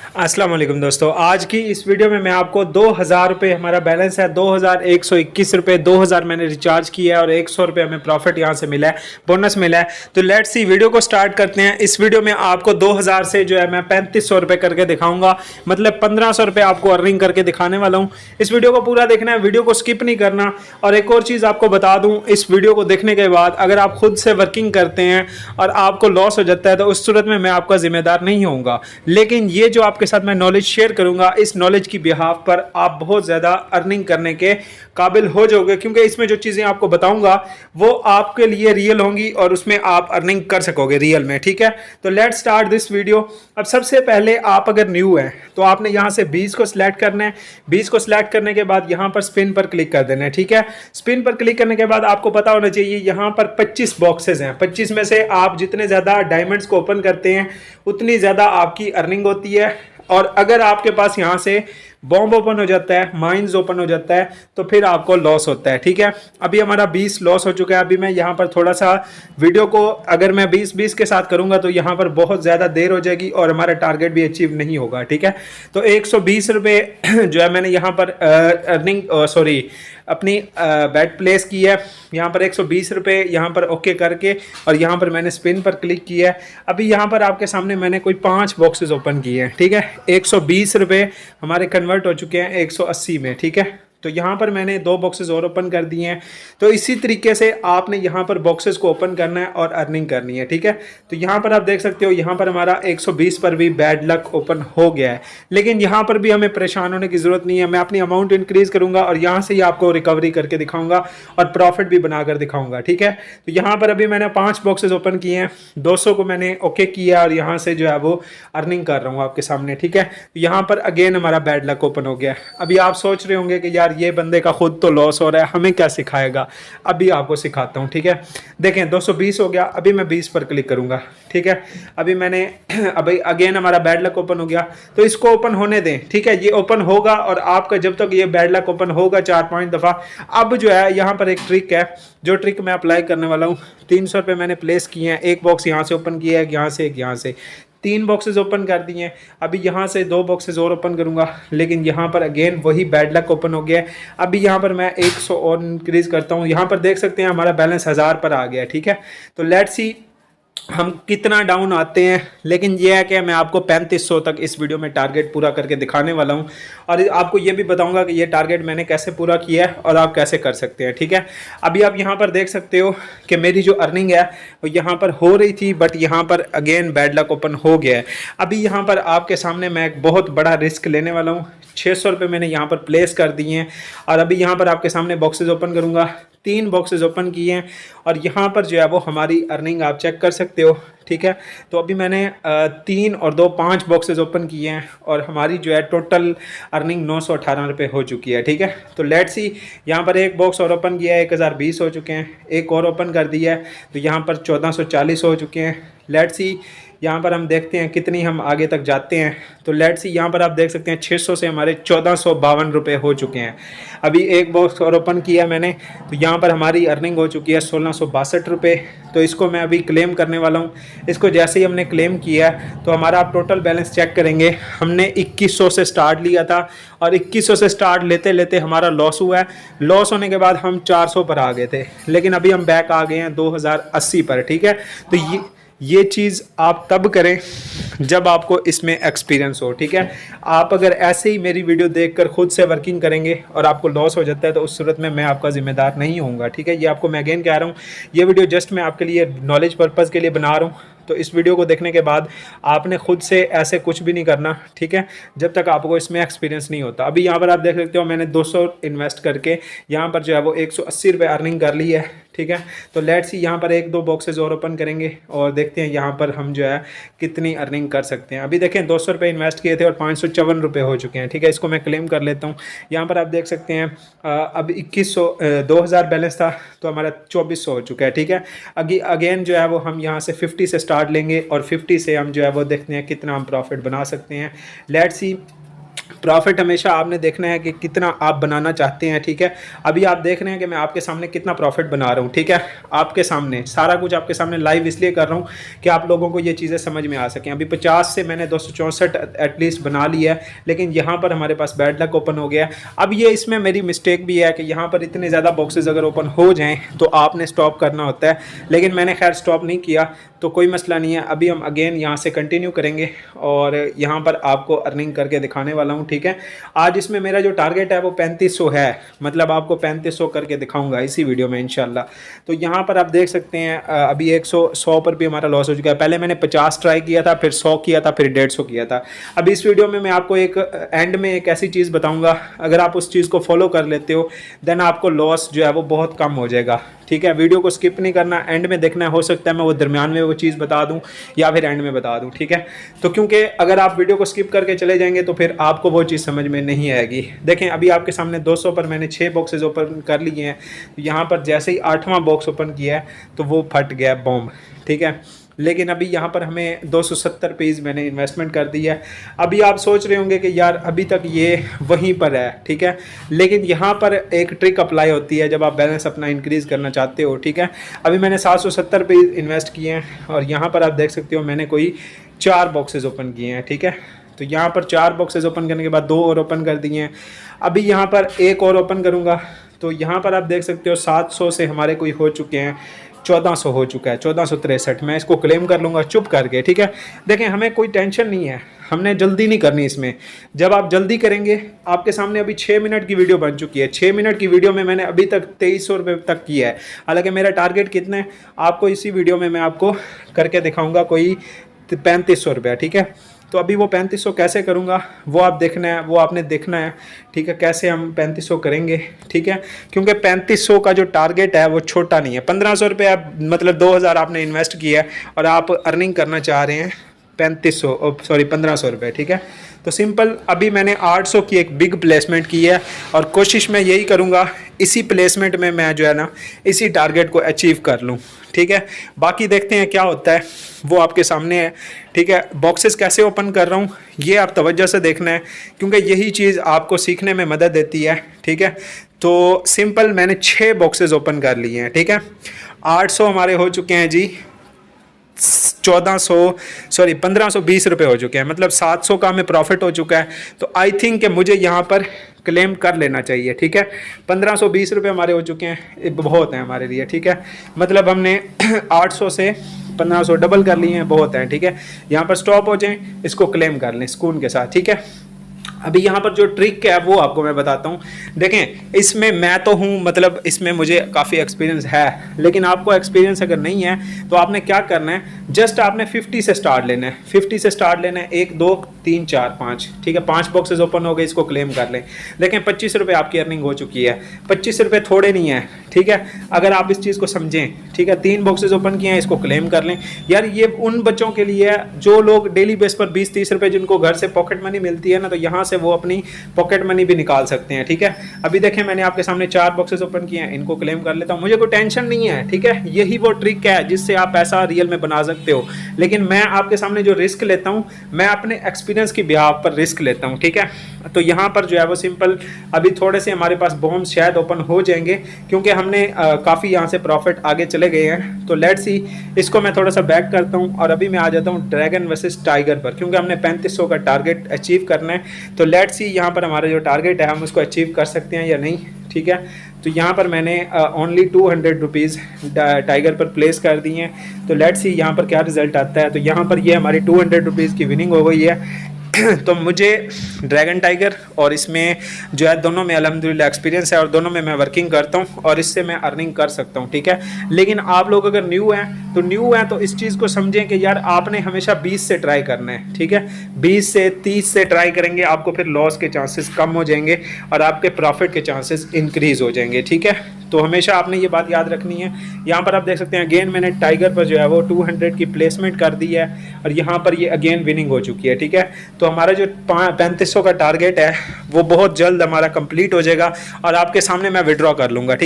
अस्सलाम वालेकुम दोस्तों, आज की इस वीडियो में मैं आपको 2000 रुपये हमारा बैलेंस है, 2121 रुपये, 2000 मैंने रिचार्ज किया है और 100 रुपये हमें प्रॉफिट यहाँ से मिला है, बोनस मिला है। तो लेट्स सी, वीडियो को स्टार्ट करते हैं। इस वीडियो में आपको 2000 से जो है मैं 3500 रुपये करके दिखाऊंगा, मतलब 1500 रुपये आपको अर्निंग करके दिखाने वाला हूँ। इस वीडियो को पूरा देखना है, वीडियो को स्किप नहीं करना। और एक और चीज़ आपको बता दूँ, इस वीडियो को देखने के बाद अगर आप खुद से वर्किंग करते हैं और आपको लॉस हो जाता है तो उस सूरत में मैं आपका जिम्मेदार नहीं होऊंगा, लेकिन ये जो आपके साथ मैं नॉलेज शेयर करूंगा, इस नॉलेज की बिहाफ पर आप बहुत ज़्यादा अर्निंग करने के काबिल हो जाओगे, क्योंकि इसमें जो चीज़ें आपको बताऊंगा वो आपके लिए रियल होंगी और उसमें आप अर्निंग कर सकोगे रियल में। ठीक है, तो लेट्स स्टार्ट दिस वीडियो। अब सबसे पहले आप अगर न्यू हैं तो आपने यहाँ से 20 को सिलेक्ट करना है। 20 को सिलेक्ट करने के बाद यहाँ पर स्पिन पर क्लिक कर देना है। ठीक है, स्पिन पर क्लिक करने के बाद आपको पता होना चाहिए यहाँ पर 25 बॉक्सेस हैं। 25 में से आप जितने ज़्यादा डायमंड्स को ओपन करते हैं उतनी ज़्यादा आपकी अर्निंग होती है। और अगर आपके पास यहाँ से बॉम्ब ओपन हो जाता है, माइंस ओपन हो जाता है, तो फिर आपको लॉस होता है। ठीक है, अभी हमारा 20 लॉस हो चुका है। अभी मैं यहाँ पर थोड़ा सा वीडियो को अगर मैं 20-20 के साथ करूँगा तो यहाँ पर बहुत ज़्यादा देर हो जाएगी और हमारा टारगेट भी अचीव नहीं होगा। ठीक है, तो 120 रुपये जो है मैंने यहाँ पर अर्निंग अपनी बेट प्लेस की है। यहाँ पर 120 रुपये यहाँ पर ओके करके और यहाँ पर मैंने स्पिन पर क्लिक किया है। अभी यहाँ पर आपके सामने मैंने कोई 5 बॉक्सेस ओपन किए हैं। ठीक है, 120 रुपये हमारे कन्वर्ट हो चुके हैं 180 में। ठीक है, तो यहाँ पर मैंने 2 बॉक्सेस और ओपन कर दिए हैं। तो इसी तरीके से आपने यहाँ पर बॉक्सेस को ओपन करना है और अर्निंग करनी है। ठीक है, तो यहाँ पर आप देख सकते हो यहाँ पर हमारा 120 पर भी बैड लक ओपन हो गया है, लेकिन यहाँ पर भी हमें परेशान होने की ज़रूरत नहीं है। मैं अपनी अमाउंट इंक्रीज़ करूँगा और यहाँ से ही आपको रिकवरी करके दिखाऊँगा और प्रॉफिट भी बनाकर दिखाऊँगा। ठीक है, तो यहाँ पर अभी मैंने 5 बॉक्सेस ओपन किए हैं, 200 को मैंने ओके किया और यहाँ से जो है वो अर्निंग कर रहा हूँ आपके सामने। ठीक है, तो यहाँ पर अगेन हमारा बैड लक ओपन हो गया। अभी आप सोच रहे होंगे कि यार ये बंदे का खुद तो लॉस हो रहा है, हमें क्या सिखाएगा। अभी आपको सिखाता हूँ। ठीक है, देखें 220 हो गया। अभी मैं 20 पर क्लिक करूंगा। ठीक है, अभी मैंने अभी अगेन हमारा बैड लक ओपन हो गया, तो इसको ओपन होने दें। ठीक है, ये ओपन होगा और आपका जब तक ये बैड लक ओपन होगा 4-5 दफ़ा। अब जो है यहाँ पर एक ट्रिक है, जो ट्रिक मैं अप्लाई करने वाला हूँ। 300 रुपये मैंने प्लेस किए हैं, एक बॉक्स यहाँ से ओपन किया है, यहाँ से एक, यहाँ से 3 बॉक्सेस ओपन कर दिए हैं। अभी यहाँ से 2 बॉक्सेस और ओपन करूँगा, लेकिन यहाँ पर अगेन वही बैड लक ओपन हो गया है। अभी यहाँ पर मैं 100 और इंक्रीज़ करता हूँ। यहाँ पर देख सकते हैं हमारा बैलेंस 1000 पर आ गया है। ठीक है, तो लेट्स सी हम कितना डाउन आते हैं, लेकिन यह है कि मैं आपको 3500 तक इस वीडियो में टारगेट पूरा करके दिखाने वाला हूं और आपको यह भी बताऊंगा कि यह टारगेट मैंने कैसे पूरा किया है और आप कैसे कर सकते हैं। ठीक है, अभी आप यहां पर देख सकते हो कि मेरी जो अर्निंग है वो यहां पर हो रही थी, बट यहां पर अगेन बैड लक ओपन हो गया है। अभी यहां पर आपके सामने मैं एक बहुत बड़ा रिस्क लेने वाला हूँ। 600 रुपये मैंने यहाँ पर प्लेस कर दिए हैं और अभी यहाँ पर आपके सामने बॉक्सेस ओपन करूँगा। 3 बॉक्सेस ओपन किए हैं और यहाँ पर जो है वो हमारी अर्निंग आप चेक कर सकते हो। ठीक है, तो अभी मैंने 3 और 2 5 बॉक्सेस ओपन किए हैं और हमारी जो है टोटल अर्निंग 918 रुपये हो चुकी है। ठीक है, तो लेट्स सी, यहाँ पर एक बॉक्स और ओपन किया है, 1020 हो चुके हैं। एक और ओपन कर दिया है तो यहाँ पर 1440 हो चुके हैं। लेट्स सी, यहाँ पर हम देखते हैं कितनी हम आगे तक जाते हैं। तो लेट्स सी, यहाँ पर आप देख सकते हैं 600 से हमारे 1452 रुपये हो चुके हैं। अभी एक बॉक्स और ओपन किया मैंने, तो यहाँ पर हमारी अर्निंग हो चुकी है 1662 रुपये। तो इसको मैं अभी क्लेम करने वाला हूँ। इसको जैसे ही हमने क्लेम किया तो हमारा आप टोटल बैलेंस चेक करेंगे। हमने 2100 से स्टार्ट लिया था और 2100 से स्टार्ट लेते लेते हमारा लॉस हुआ है। लॉस होने के बाद हम 400 पर आ गए थे, लेकिन अभी हम बैक आ गए हैं 2080 पर। ठीक है, तो ये चीज़ आप तब करें जब आपको इसमें एक्सपीरियंस हो। ठीक है, आप अगर ऐसे ही मेरी वीडियो देखकर खुद से वर्किंग करेंगे और आपको लॉस हो जाता है तो उस सूरत में मैं आपका जिम्मेदार नहीं होऊंगा। ठीक है, ये आपको मैं अगेन कह रहा हूँ, ये वीडियो जस्ट मैं आपके लिए नॉलेज पर्पज़ के लिए बना रहा हूँ। तो इस वीडियो को देखने के बाद आपने खुद से ऐसे कुछ भी नहीं करना। ठीक है, जब तक आपको इसमें एक्सपीरियंस नहीं होता। अभी यहाँ पर आप देख सकते हो मैंने 200 इन्वेस्ट करके यहाँ पर जो है वो 180 रुपये अर्निंग कर ली है। ठीक है, तो लेट्स सी, यहाँ पर 1-2 बॉक्सेस और ओपन करेंगे और देखते हैं यहाँ पर हम जो है कितनी अर्निंग कर सकते हैं। अभी देखें 200 रुपये इन्वेस्ट किए थे और 554 रुपये हो चुके हैं। ठीक है, इसको मैं क्लेम कर लेता हूँ। यहाँ पर आप देख सकते हैं अब 2000 बैलेंस था तो हमारा 2400 हो चुका है। ठीक है, अगेन जो है वो हम यहाँ से 50 से स्टार्ट लेंगे और 50 से हम जो है वो देखते हैं कितना हम प्रॉफिट बना सकते हैं। लेट्स सी, प्रॉफिट हमेशा आपने देखना है कि कितना आप बनाना चाहते हैं, ठीक है। अभी आप देख रहे हैं कि मैं आपके सामने कितना प्रॉफिट बना रहा हूँ, ठीक है। आपके सामने सारा कुछ आपके सामने लाइव इसलिए कर रहा हूँ कि आप लोगों को ये चीज़ें समझ में आ सकें। अभी 50 से मैंने 264 एटलीस्ट बना लिया है, लेकिन यहाँ पर हमारे पास बैड लक ओपन हो गया है। अब ये इसमें मेरी मिस्टेक भी है कि यहाँ पर इतने ज़्यादा बॉक्सेस अगर ओपन हो जाएँ तो आपने स्टॉप करना होता है, लेकिन मैंने खैर स्टॉप नहीं किया, तो कोई मसला नहीं है। अभी हम अगेन यहाँ से कंटिन्यू करेंगे और यहाँ पर आपको अर्निंग करके दिखाने वाला हूँ, ठीक है। आज इसमें मेरा जो टारगेट है वो 3500 है, मतलब आपको 3500 करके दिखाऊंगा इसी वीडियो में इंशाल्लाह। तो यहाँ पर आप देख सकते हैं अभी 100 पर भी हमारा लॉस हो चुका है। पहले मैंने 50 ट्राई किया था, फिर 100 किया था, फिर 150 किया था। अब इस वीडियो में मैं आपको एक एंड में एक ऐसी चीज़ बताऊँगा, अगर आप उस चीज़ को फॉलो कर लेते हो देन आपको लॉस जो है वो बहुत कम हो जाएगा, ठीक है। वीडियो को स्किप नहीं करना, एंड में देखना है। हो सकता है मैं वो दरमियान में वो चीज़ बता दूं या फिर एंड में बता दूं, ठीक है। तो क्योंकि अगर आप वीडियो को स्किप करके चले जाएंगे तो फिर आपको वो चीज़ समझ में नहीं आएगी। देखें अभी आपके सामने 200 पर मैंने 6 बॉक्सेस ओपन कर लिए हैं। यहाँ पर जैसे ही 8वां बॉक्स ओपन किया है तो वो फट गया बॉम्ब, ठीक है। लेकिन अभी यहाँ पर हमें 270 रुपीज़ मैंने इन्वेस्टमेंट कर दी है। अभी आप सोच रहे होंगे कि यार अभी तक ये वहीं पर है, ठीक है, लेकिन यहाँ पर एक ट्रिक अप्लाई होती है जब आप बैलेंस अपना इंक्रीज़ करना चाहते हो, ठीक है। अभी मैंने 770 रुपीज़ इन्वेस्ट किए हैं और यहाँ पर आप देख सकते हो मैंने कोई 4 बॉक्सेस ओपन किए हैं, ठीक है। तो यहाँ पर 4 बॉक्सेस ओपन करने के बाद 2 और ओपन कर दिए हैं। अभी यहाँ पर एक और ओपन करूँगा तो यहाँ पर आप देख सकते हो 700 से हमारे कोई हो चुके हैं 1400 हो चुका है, 1463। मैं इसको क्लेम कर लूँगा चुप करके, ठीक है। देखें हमें कोई टेंशन नहीं है, हमने जल्दी नहीं करनी इसमें। जब आप जल्दी करेंगे, आपके सामने अभी 6 मिनट की वीडियो बन चुकी है। 6 मिनट की वीडियो में मैंने अभी तक 2300 रुपये तक किया है। हालांकि मेरा टारगेट कितना है आपको इसी वीडियो में मैं आपको करके दिखाऊँगा, कोई 3500 रुपया, ठीक है। तो अभी वो 3500 कैसे करूँगा वो आप देखना है, वो आपने देखना है, ठीक है, कैसे हम 3500 करेंगे, ठीक है। क्योंकि 3500 का जो टारगेट है वो छोटा नहीं है। 1500 रुपये मतलब 2000 आपने इन्वेस्ट किया है और आप अर्निंग करना चाह रहे हैं 1500 रुपये, ठीक है। तो सिंपल अभी मैंने 800 की एक बिग प्लेसमेंट की है और कोशिश मैं यही करूँगा इसी प्लेसमेंट में मैं जो है ना इसी टारगेट को अचीव कर लूँ, ठीक है। बाकी देखते हैं क्या होता है, वो आपके सामने है, ठीक है। बॉक्सेस कैसे ओपन कर रहा हूँ ये आप तवज्जो से देखना है, क्योंकि यही चीज़ आपको सीखने में मदद देती है, ठीक है। तो सिंपल मैंने 6 बॉक्सेस ओपन कर लिए हैं, ठीक है। 800 हमारे हो चुके हैं जी, 1520 रुपये हो चुके हैं, मतलब 700 का हमें प्रॉफिट हो चुका है। तो आई थिंक कि मुझे यहाँ पर क्लेम कर लेना चाहिए, ठीक है। 1520 रुपये हमारे हो चुके हैं, ये बहुत है हमारे लिए, ठीक है। मतलब हमने 800 से 1500 डबल कर लिए हैं, बहुत है, ठीक है। यहाँ पर स्टॉप हो जाएं, इसको क्लेम कर लें सुकून के साथ, ठीक है। अभी यहाँ पर जो ट्रिक है वो आपको मैं बताता हूँ। देखें इसमें मैं तो हूँ, मतलब इसमें मुझे काफ़ी एक्सपीरियंस है, लेकिन आपको एक्सपीरियंस अगर नहीं है तो आपने क्या करना है, जस्ट आपने 50 से स्टार्ट लेना है। 50 से स्टार्ट लेना है, 1 2 3 4 5, ठीक है। 5 बॉक्सेस ओपन हो गए, इसको क्लेम कर लें। देखें 25 रुपये आपकी अर्निंग हो चुकी है। 25 रुपये थोड़े नहीं है, ठीक है, अगर आप इस चीज़ को समझें, ठीक है। 3 बॉक्सेस ओपन किए हैं, इसको क्लेम कर लें। यार ये उन बच्चों के लिए है जो लोग डेली बेस पर 20-30 रुपये जिनको घर से पॉकेट मनी मिलती है ना, तो यहाँ से वो अपनी पॉकेट मनी भी निकाल सकते हैं, ठीक है। अभी देखें मैंने आपके सामने 4 बॉक्सेस ओपन किए हैं, इनको क्लेम कर लेता हूँ, मुझे कोई टेंशन नहीं है, ठीक है। यही वो ट्रिक है जिससे आप पैसा रियल में बना सकते हो। लेकिन मैं आपके सामने जो रिस्क लेता हूँ, मैं अपने एक्सपीरियंस की बिहाफ पर रिस्क लेता हूँ, ठीक है। तो यहाँ पर जो है वो सिंपल अभी थोड़े से हमारे पास बॉम्ब्स शायद ओपन हो जाएंगे, क्योंकि हमने काफ़ी यहाँ से प्रॉफिट आगे चले गए हैं। तो लेट्स सी, इसको मैं थोड़ा सा बैक करता हूँ और अभी मैं आ जाता हूँ ड्रैगन वर्सेस टाइगर पर, क्योंकि हमने 3500 का टारगेट अचीव करना है। तो लेट्स सी यहाँ पर हमारा जो टारगेट है हम उसको अचीव कर सकते हैं या नहीं, ठीक है। तो यहाँ पर मैंने ओनली 200 रुपीज़ टाइगर पर प्लेस कर दी हैं। तो लेट्स सी यहाँ पर क्या रिजल्ट आता है। तो यहाँ पर ये हमारी 200 रुपीज़ की विनिंग हो गई है। तो मुझे ड्रैगन टाइगर और इसमें जो है दोनों में अल्हम्दुलिल्लाह एक्सपीरियंस है और दोनों में मैं वर्किंग करता हूँ और इससे मैं अर्निंग कर सकता हूँ, ठीक है। लेकिन आप लोग अगर न्यू हैं तो इस चीज़ को समझें कि यार आपने हमेशा 20 से ट्राई करना है, ठीक है। 20 से 30 से ट्राई करेंगे, आपको फिर लॉस के चांसेस कम हो जाएंगे और आपके प्रॉफिट के चांसेस इंक्रीज हो जाएंगे, ठीक है। तो हमेशा आपने ये बात याद रखनी है। यहाँ पर आप देख सकते हैं अगेन मैंने टाइगर पर जो है वो 200 की प्लेसमेंट कर दी है और यहाँ पर ये अगेन विनिंग हो चुकी है, ठीक है। तो हमारा जो 3500 का टारगेट है वो बहुत जल्द हमारा कंप्लीट हो जाएगा और आपके सामने मैं विड्रॉ कर लूँगा, ठीक।